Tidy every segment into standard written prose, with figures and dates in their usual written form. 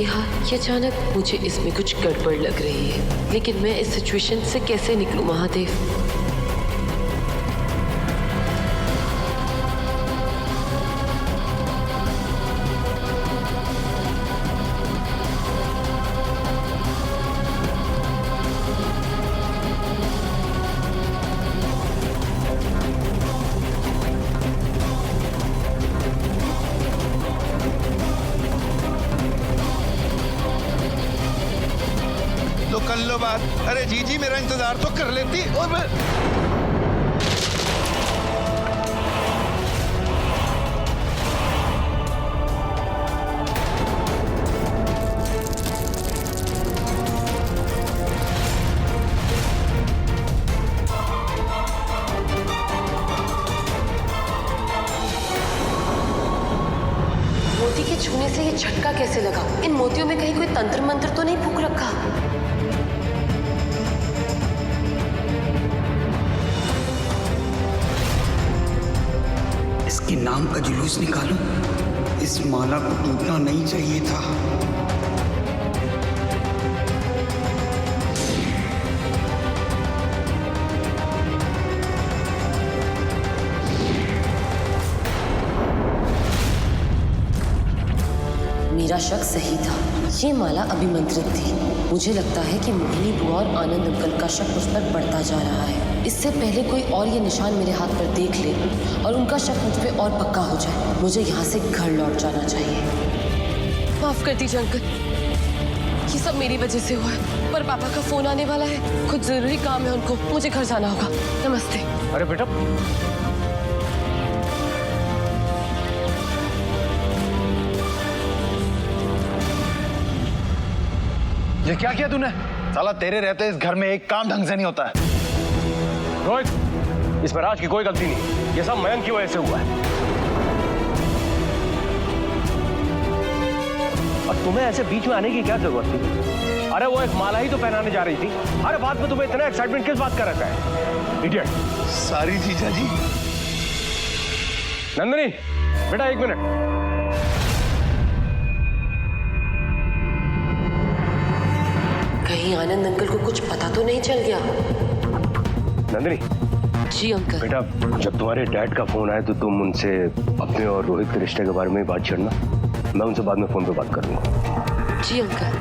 कि हाँ, ये अचानक मुझे इसमें कुछ गड़बड़ लग रही है, लेकिन मैं इस सिचुएशन से कैसे निकलूं महादेव? तो कर लो बात। अरे जीजी मेरा इंतजार तो कर लेती। और मैं मोती के छूने से ये झटका कैसे लगा? इन मोतियों में कहीं कोई तंत्र मंत्र तो नहीं फूंक रखा? इसके नाम का जुलूस निकालो। इस माला को टूटना नहीं चाहिए था। मेरा शक सही था, ये माला अभिमंत्रित थी। मुझे लगता है कि मोहिनी बुआ और आनंद अंकल का शक मुझ पर बढ़ता जा रहा है। इससे पहले कोई और ये निशान मेरे हाथ पर देख ले और उनका शक मुझ पे और पक्का हो जाए, मुझे यहाँ से घर लौट जाना चाहिए। माफ कर दीजिए अंकल, ये सब मेरी वजह से हुआ है, पर पापा का फोन आने वाला है, कुछ जरूरी काम है उनको, मुझे घर जाना होगा। नमस्ते। अरे बेटा, ये क्या किया तूने? साला तेरे रहते इस घर में एक काम ढंग से नहीं होता है। रोहित, इसमें राज की कोई गलती नहीं, ये सब मयंक की वजह से हुआ है। और तुम्हें ऐसे बीच में आने की क्या जरूरत थी? अरे वो एक माला ही तो पहनाने जा रही थी। अरे बाद में तुम्हें इतना एक्साइटमेंट किस बात का रहता है? इडियट। सारी जीजा जी। नंदिनी, बेटा एक मिनट। कहीं आनंद अंकल को कुछ पता तो नहीं चल गया? नंदिनी। जी अंकल। बेटा, जब तुम्हारे डैड का फोन आए तो तुम उनसे अपने और रोहित के रिश्ते के बारे में बात छेड़ना। मैं उनसे बाद में फोन पे बात करूंगा। जी अंकल।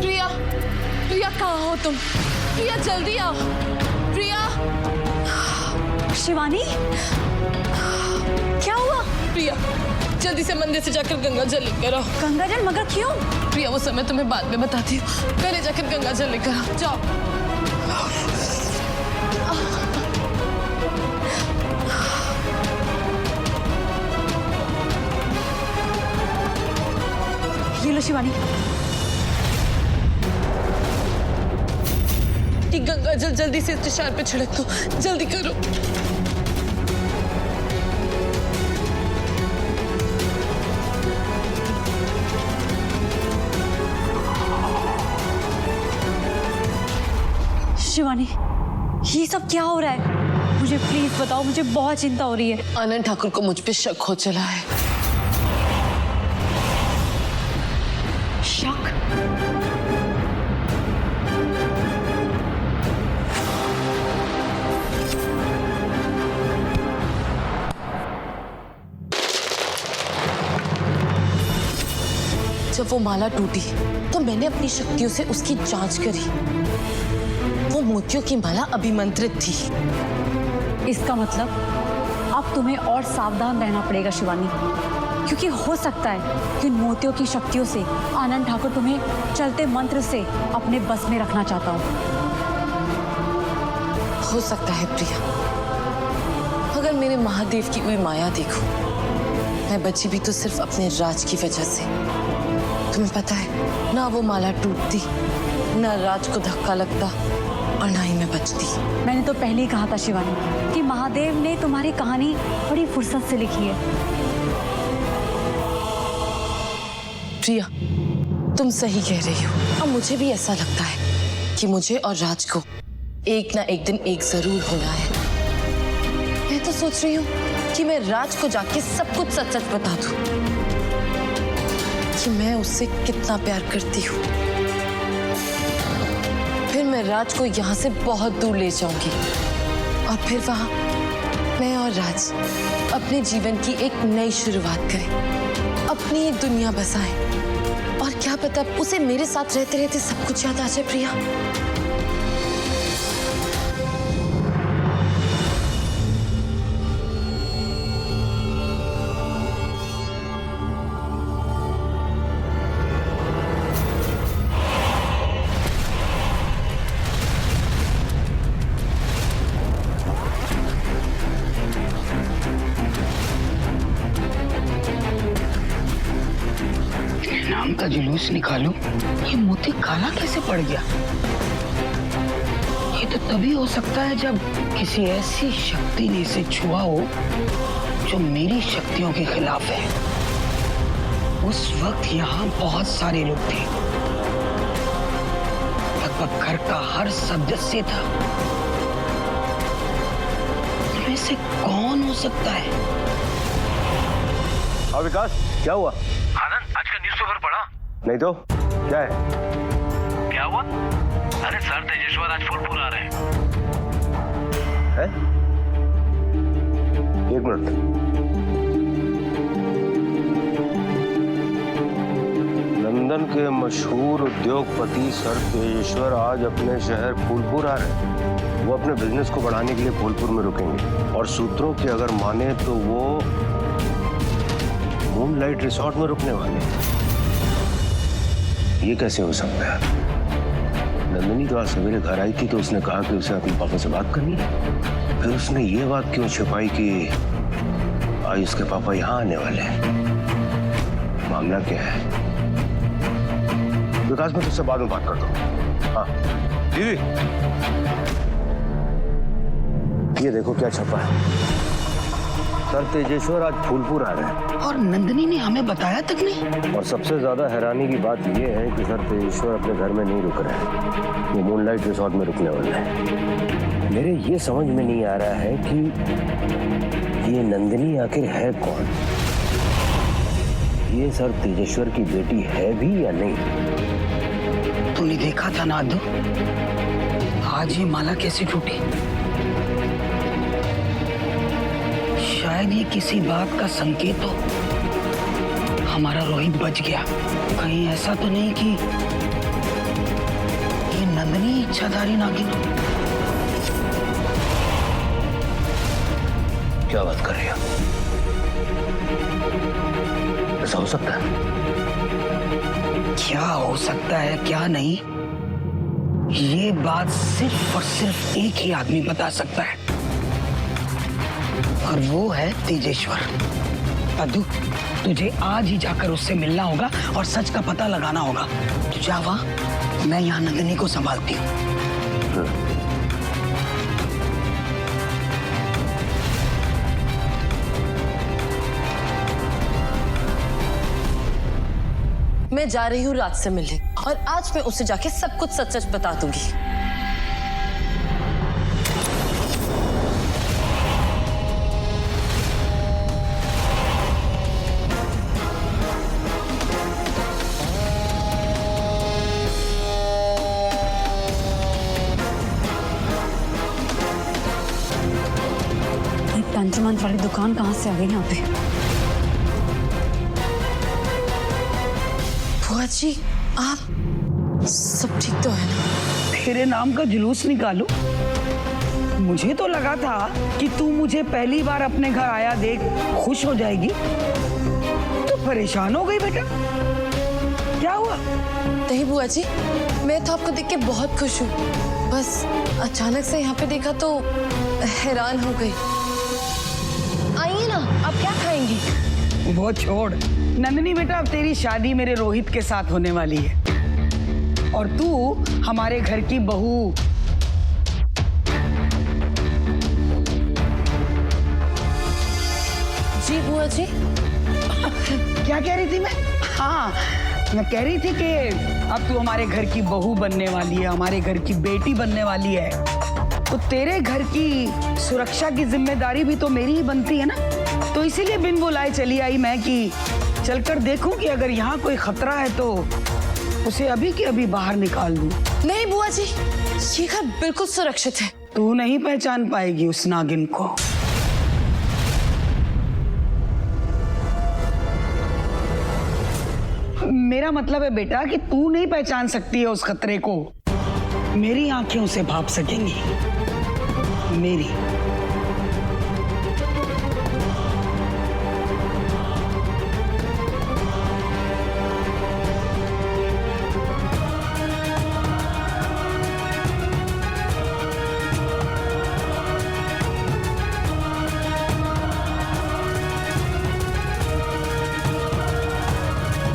प्रिया, प्रिया कहाँ हो तुम? प्रिया जल्दी आओ। प्रिया। शिवानी, क्या हुआ? प्रिया जल्दी से मंदिर से जाकर गंगा जल लेकर आओ। गंगा जल? मगर क्यों? प्रिया वो समय तुम्हें बाद में बताती हूँ, पहले जाकर गंगा जल लेकर आओ। जाओ। ये लो शिवानी। कि गंगा जल जल्दी से इस निशान पे छिड़क दो, जल्दी करो। शिवानी, ये सब क्या हो रहा है? मुझे प्लीज बताओ, मुझे बहुत चिंता हो रही है। आनंद ठाकुर को मुझ पे शक हो चला है। शक? जब वो माला टूटी तो मैंने अपनी शक्तियों से उसकी जांच करी। वो मोतियों की माला अभिमंत्रित थी। इसका मतलब अब तुम्हें और सावधान रहना पड़ेगा शिवानी, क्योंकि हो सकता है कि उन मोतियों की शक्तियों से आनंद ठाकुर तुम्हें चलते मंत्र से अपने बस में रखना चाहता हो सकता है प्रिया, अगर मेरे महादेव की कोई माया देखो, मैं बची भी तो सिर्फ अपने राज की वजह से। तुम्हें पता है ना, वो माला टूटती, ना राज को धक्का लगता और ना ही मैं बचती। मैंने तो पहले ही कहा था शिवानी कि महादेव ने तुम्हारी कहानी बड़ी फुर्सत से लिखी है। प्रिया, तुम सही कह रही हो। अब मुझे भी ऐसा लगता है कि मुझे और राज को एक ना एक दिन एक जरूर होना है। मैं तो सोच रही हूँ कि मैं राज को जाके सब कुछ सच सच बता दूं कि मैं उससे कितना प्यार करती हूँ। फिर मैं राज को यहाँ से बहुत दूर ले जाऊंगी और फिर वहां मैं और राज अपने जीवन की एक नई शुरुआत करें, अपनी एक दुनिया बसाएं। और क्या पता उसे मेरे साथ रहते रहते सब कुछ याद आ जाए। प्रिया, नाम का जुलूस निकालूं, ये मोती काला कैसे पड़ गया? ये तो तभी हो सकता है जब किसी ऐसी शक्ति ने इसे छुआ हो जो मेरी शक्तियों के खिलाफ है। उस वक्त यहाँ बहुत सारे लोग थे, लगभग घर का हर सदस्य था। इनमें से कौन हो सकता है? हाँ विकास, क्या हुआ? आनंद, आज का न्यूज़पेपर पढ़ा? नहीं तो क्या है? क्या हुआ? अरे सर तेजेश्वर आज फूलपुर आ रहे हैं। है? एक मिनट। लंदन के मशहूर उद्योगपति सर तेजेश्वर आज अपने शहर फूलपुर आ रहे हैं। वो अपने बिजनेस को बढ़ाने के लिए फूलपुर में रुकेंगे और सूत्रों की अगर माने तो वो मूनलाइट रिसोर्ट में रुकने वाले हैं। ये कैसे हो सकता है? नंदिनी तो आज सवेरे घर आई थी तो उसने कहा कि उसे अपने पापा से बात करनी है। फिर उसने ये बात क्यों छिपाई कि आज उसके पापा यहाँ आने वाले हैं? मामला क्या है? विकास, मैं तुझसे बाद में बात करता हूँ। हाँ दीदी, ये देखो क्या छपा है। सर तेजेश्वर आज फूलपुर आ रहे हैं और नंदिनी ने हमें बताया तक नहीं। और सबसे ज्यादा हैरानी की बात यह है कि सर तेजेश्वर अपने घर में नहीं रुक रहे हैं, वो मूनलाइट रिसोर्ट में रुकने वाले हैं। मेरे ये समझ में नहीं आ रहा है कि ये नंदिनी आखिर है कौन? ये सर तेजेश्वर की बेटी है भी या नहीं? तूने देखा था ना अद्दू, आज ये माला कैसे टूटी? शायद ये किसी बात का संकेत हो। हमारा रोहित बच गया। कहीं ऐसा तो नहीं कि ये नंदिनी इच्छाधारी नागिन? क्या बात कर रही है? ऐसा हो सकता है? क्या हो सकता है क्या नहीं, ये बात सिर्फ और सिर्फ एक ही आदमी बता सकता है और वो है तेजेश्वर। अद्दू, तुझे आज ही जाकर उससे मिलना होगा और सच का पता लगाना होगा। तू जा वहां, मैं यहाँ नंदिनी को संभालती हूँ। मैं जा रही हूँ राज से मिलने और आज मैं उसे जाके सब कुछ सच सच बता दूंगी। तंत्रमंत्र वाली दुकान कहाँ से आ गई यहाँ पे? बुआ जी, आप सब ठीक तो है ना? तेरे नाम का जुलूस निकालूं? मुझे तो लगा था कि तू मुझे पहली बार अपने घर आया देख खुश हो जाएगी, तो परेशान हो गई बेटा। क्या हुआ? नहीं बुआ जी, मैं तो आपको देख के बहुत खुश हूँ। बस अचानक से यहाँ पे देखा तो हैरान हो गई। आइए ना, आप क्या खाएंगी? वो छोड़ नंदिनी बेटा, अब तेरी शादी मेरे रोहित के साथ होने वाली है और तू हमारे घर की बहू। जी बुआ जी। क्या कह रही थी मैं? हाँ, मैं कह रही थी कि अब तू हमारे घर की बहू बनने वाली है, हमारे घर की बेटी बनने वाली है। तो तेरे घर की सुरक्षा की जिम्मेदारी भी तो मेरी ही बनती है ना। तो इसीलिए बिन बुलाए चली आई मैं कि चलकर देखूं कि अगर यहाँ कोई खतरा है तो उसे अभी के अभी बाहर निकाल दूं। नहीं बुआ जी, ये घर बिल्कुल सुरक्षित है। तू नहीं पहचान पाएगी उस नागिन को। मेरा मतलब है बेटा कि तू नहीं पहचान सकती है उस खतरे को। मेरी आंखें उसे भाप सकेंगी, मेरी।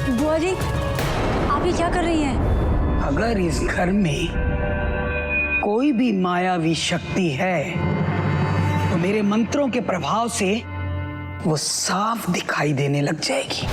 बुआ जी, आप ये क्या कर रही हैं? अगर इस घर में कोई भी मायावी शक्ति है तो मेरे मंत्रों के प्रभाव से वो साफ दिखाई देने लग जाएगी।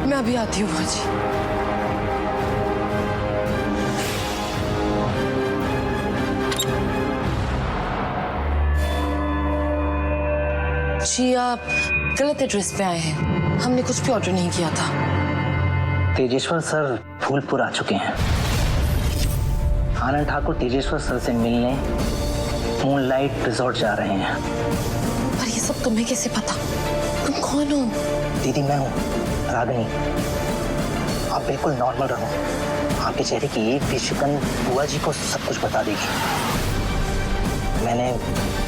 मैं अभी आती हूँ बुआ जी। जी आप गलत एड्रेस पे आए हैं, हमने कुछ भी ऑर्डर नहीं किया था। तेजेश्वर सर फूलपुर आ चुके हैं। आनंद ठाकुर तेजेश्वर सर से मिलने मूनलाइट रिजॉर्ट जा रहे हैं। पर ये सब तुम्हें कैसे पता? तुम कौन हो? दीदी मैं हूँ रागिनी। आप बिल्कुल नॉर्मल रहो। आपके चेहरे की एक भी शिकन बुआ जी को सब कुछ बता देगी। मैंने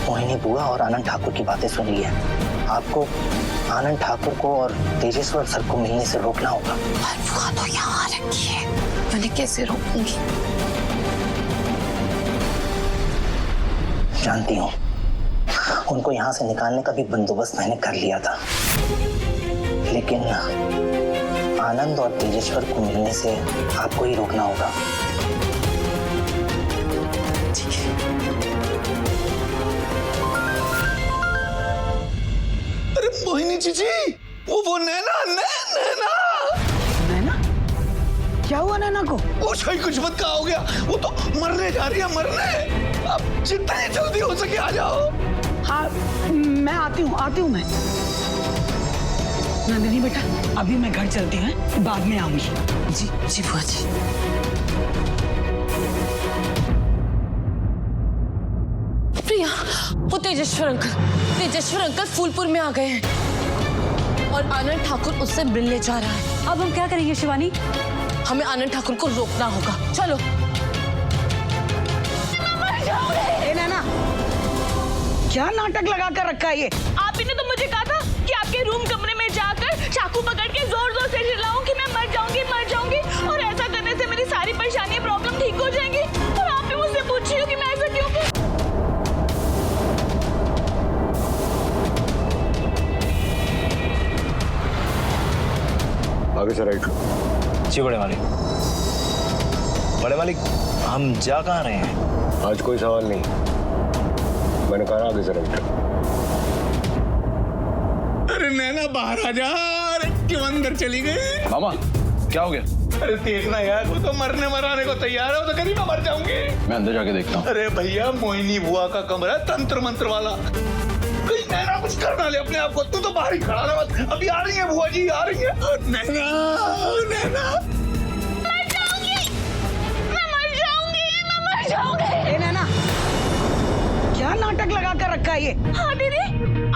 मोहिनी बुआ और आनंद ठाकुर की बातें सुन ली है। आपको आनंद ठाकुर को और तेजेश्वर सर को मिलने से रोकना होगा। पर बुआ तो यहाँ रखी है, मैंने कैसे रोकूंगी? जानती हूँ, उनको यहाँ से निकालने का भी बंदोबस्त मैंने कर लिया था, लेकिन आनंद और तेजेश्वर को मिलने से आपको ही रोकना होगा। ठीक है। अरे मोहिनी जीजी, वो नैना नैना नैना? क्या हुआ नैना को? वो सही कुछ मत कहा हो गया, वो तो मरने जा रही है, मरने। अब जितना जल्दी हो सके आ जाओ। हाँ मैं आती हूँ मैं। नंदिनी बेटा अभी मैं घर चलती हूँ, बाद में आऊंगी। जी जी बुआ जी। प्रिया, वो तेजेश्वर अंकल फूलपुर में आ गए हैं और आनंद ठाकुर उससे मिलने जा रहा है। अब हम क्या करेंगे शिवानी? हमें आनंद ठाकुर को रोकना होगा। चलो। ए नैना, क्या नाटक लगा कर रखा है ये? आप ही ने तो मुझे कहा था कि आपके रूम कमरे में जाकर चाकू पकड़ के जोर जोर से चिल्लाऊं कि मैं मर जाऊंगी और ऐसा करने से मेरी सारी परेशानियां प्रॉब्लम ठीक हो जाएंगी। और आप भी मुझसे पूछ रही हो कि मैं ऐसा क्यों करूं? आगे से राइट लो। जी बड़े मालिक। बड़े मालिक हम जा कहाँ रहे हैं? आज कोई सवाल नहीं, मैंने कहा आगे से राइट लो। अरे नैना बाहर आ जा। अरे क्यों अंदर चली गई? मामा क्या हो गया? अरे देखना यार, वो तो मरने मराने को तैयार है, वो तो कहीं मैं मर जाऊंगी। मैं अंदर जाके देखता हूँ। अरे भैया, मोहिनी बुआ का कमरा है, तंत्र मंत्र वाला। कहीं नैना कुछ करना ले अपने आप को। तू तो बाहर ही खड़ा रह, अभी आ रही है बुआ जी, आ रही है। नैना नैना का ये? हाँ दीदी,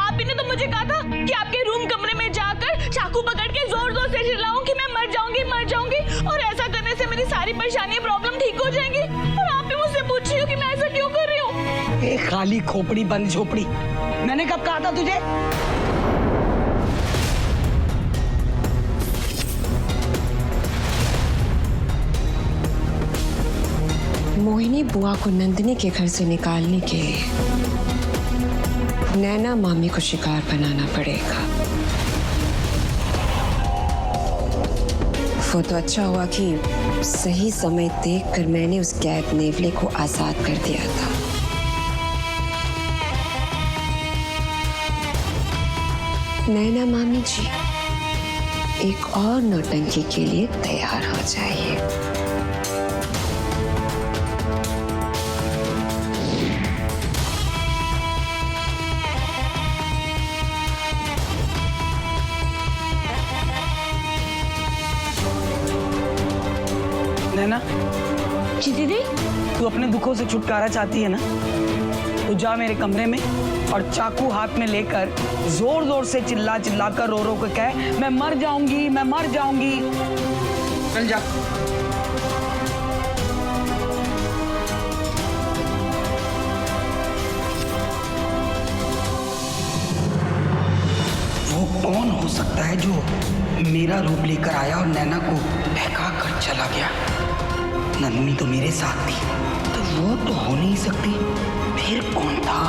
आप ही ने तो मुझे कहा था कि आपके रूम कमरे में जाकर चाकू पकड़ के जोर जोर से चिल्लाऊं कि मैं मर जाऊंगी और ऐसा करने से मेरी सारी परेशानी प्रॉब्लम ठीक हो जाएंगी। और आप ही मुझसे पूछ रही हो कि मैं ऐसा क्यों कर रही हूँ? ए खाली खोपड़ी बंद झोपड़ी, मैंने कब कहा था तुझे? मोहिनी बुआ को नंदिनी के घर से निकालने के लिए नैना मामी को शिकार बनाना पड़ेगा। वो तो अच्छा हुआ कि सही समय देखकर मैंने उस कैद नेवले को आजाद कर दिया था। नैना मामी जी, एक और नौटंकी के लिए तैयार हो जाइए। नैना, जी दीदी। तू अपने दुखों से छुटकारा चाहती है ना, तो जा मेरे कमरे में और चाकू हाथ में लेकर जोर जोर से चिल्ला चिल्ला कर रो रो के कह, मैं मर जाऊंगी, मैं मर जाऊंगी। चल जा। वो कौन हो सकता है जो मेरा रूप लेकर आया और नैना को बहका कर चला गया? नंदिनी तो मेरे साथ थी, तो वो तो हो नहीं सकती। फिर कौन था?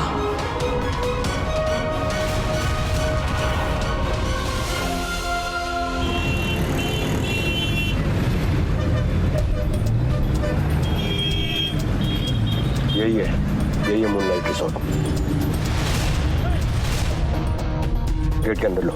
यही है मूनलाइट रिसोर्ट। गेट के अंदर लो।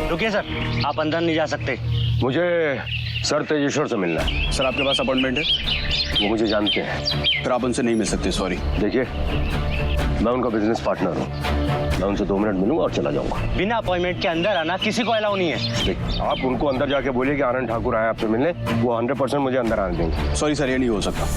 रुकिए सर, आप अंदर नहीं जा सकते। मुझे सर तेजेश्वर से मिलना है। सर आपके पास अपॉइंटमेंट है? वो मुझे जानते हैं। फिर आप उनसे नहीं मिल सकते, सॉरी। देखिए, मैं उनका बिजनेस पार्टनर हूँ। मैं उनसे 2 मिनट मिलूंगा और चला जाऊंगा। बिना अपॉइंटमेंट के अंदर आना किसी को अलाउ नहीं है। देख, आप उनको अंदर जाके बोलिए कि आनंद ठाकुर आए आपसे मिलने, वो 100% मुझे अंदर आने देंगे। सॉरी सर, ये नहीं हो सकता।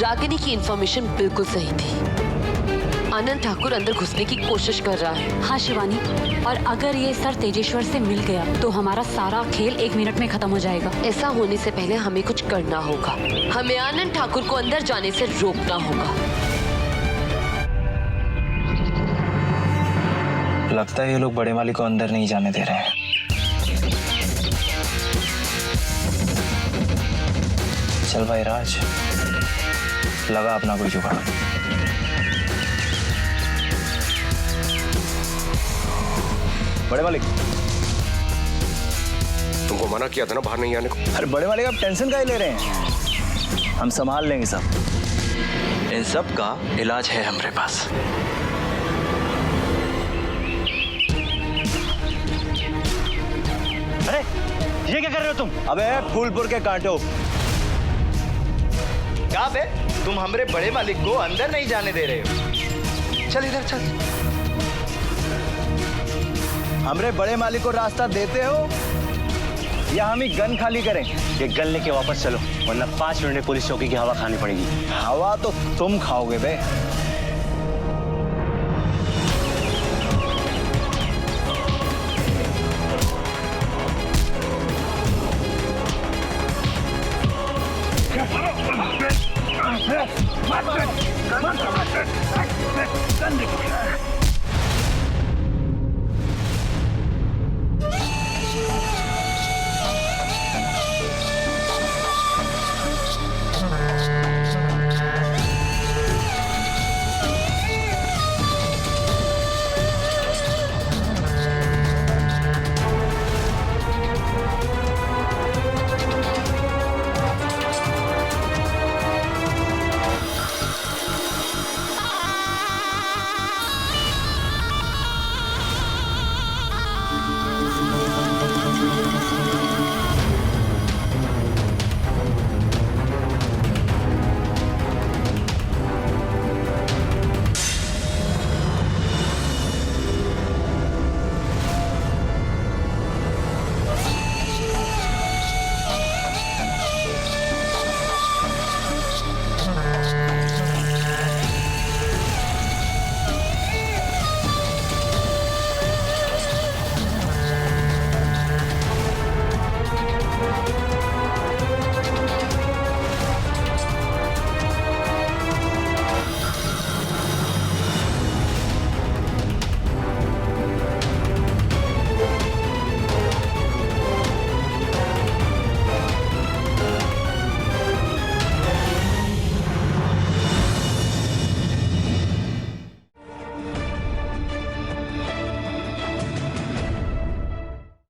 रागिनी की इंफॉर्मेशन बिल्कुल सही थी। आनंद ठाकुर अंदर घुसने की कोशिश कर रहा है। हाँ शिवानी, और अगर ये सर तेजेश्वर से मिल गया तो हमारा सारा खेल 1 मिनट में खत्म हो जाएगा। ऐसा होने से पहले हमें कुछ करना होगा। हमें आनंद ठाकुर को अंदर जाने से रोकना होगा। लगता है ये लोग बड़े मालिक को अंदर नहीं जाने दे रहे हैं। चल भाई राज, लगा अपना कोई जुगाड़। बड़े मालिक, तुमको मना किया था ना बाहर नहीं आने को। अरे बड़े मालिक, आप टेंशन काहे ले रहे हैं? हम संभाल लेंगे सब। इन सब का इलाज है हमारे पास। अरे ये क्या कर रहे हो तुम? अबे फूलपुर के कांटो, क्या बे, तुम हमरे बड़े मालिक को अंदर नहीं जाने दे रहे हो? चल इधर चल। हमरे बड़े मालिक को रास्ता देते हो या हम ही गन खाली करें? ये गन लेके वापस चलो, वरना 5 मिनट में पुलिस चौकी की हवा खानी पड़ेगी। हवा तो तुम खाओगे बे।